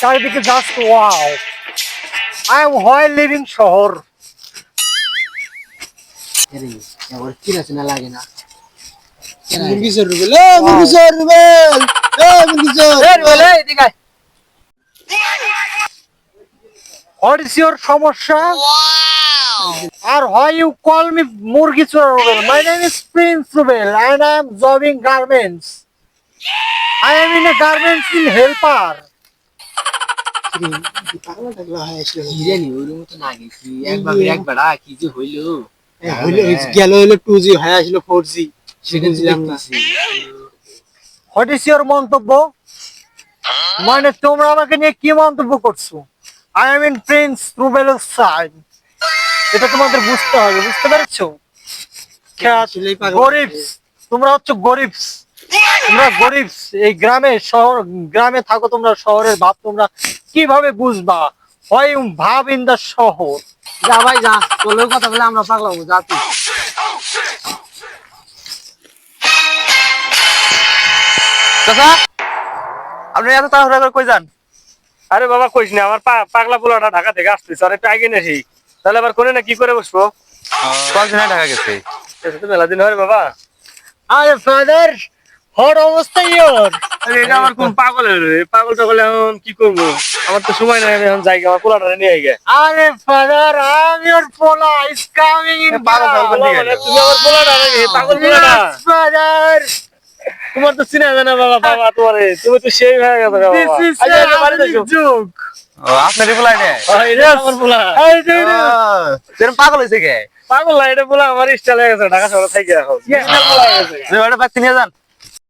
চারিদিকে just wow. I am while living শহর। আরে এবার কি রচনা লাগে না মুরগি চোর রুবেল মুরগি চোর রুবেল মুরগি চোর বলে এদিকে আয়। হোয়াট ইজ ইউর সমস্যা? আর why you call me মুরগি চোর Rubel? My name is Prince Rubel and I am jobbing garments. I am in a garments in helper. পাগলা টাগলা হয় আসলে কি জানি ওর মতো না গেছি একবার কি যে হইলো গেল হলো 2G হয় আসলো 4G সেটা বুঝলাম না What is your মন্তব্য? মানে তোমরা আমাকে নিয়ে কি মন্তব্য করছো? I am in Prince Rubel's side. এটা তোমাদের বুঝতে হবে, বুঝতে পেরেছো? আসলেই পাগল। গরিবস, তোমরা হচ্ছে গরিবস। তোমরা গরিবস, এই গ্রামে থাকো তোমরা, শহরের ভাব তোমরা কিভাবে বুঝবা? হয় ভাব ইন দা শহর। যা ভাই যা তোর কথা বলে আমরা পাগলা হবো যা তুই চাচা আপনি এত তাড়াহুড়া করে কই যান? আরে বাবা কইস না, আমার পাগলা পোলাটা ঢাকা থেকে আসতেছে, আর একটু আগে নেছি, তাহলে আবার কোনে না কি করে বসবো? কয়েকদিন আগে ঢাকা গেছে। এটা তো মেলা দিন হয় বাবা। আরে ফাদার, হর অবস্থা ইয়োর। আরে এটা আমার কোন পাগল হলো রে? পাগল টাগল এখন কি করবো? আমার তো সময় নাই, আমি এখন যাই আমার পোলাটা নিয়ে আই গে। আরে ফাদার, আই এম ইয়োর পোলা ইজ কামিং ইন পাগল ছাগল বাবা, মানে তুমি আমার পোলাটা নাকি? পাগল পোলাটা? ফাদার। তোমার তো চিনা জানা বাবা, বাবা তোমারে তুমি তো সেই হয়ে গেছো রে দিস বাবা। ইজ আচ্ছা, আচ্ছা, বাড়ি যাইছো। জোক। ও আপনারই বলাই নে। এটা আমার পোলা। I do know. সেরকম পাগল হয়েছে কে? পাগল না, এটা পোলা আমার স্টাইল হয়ে গেছে ঢাকা শহরে থাকি এখন। পোলা হয়ে গেছে। যে ওটা বাচ্চা নিয়ে যান।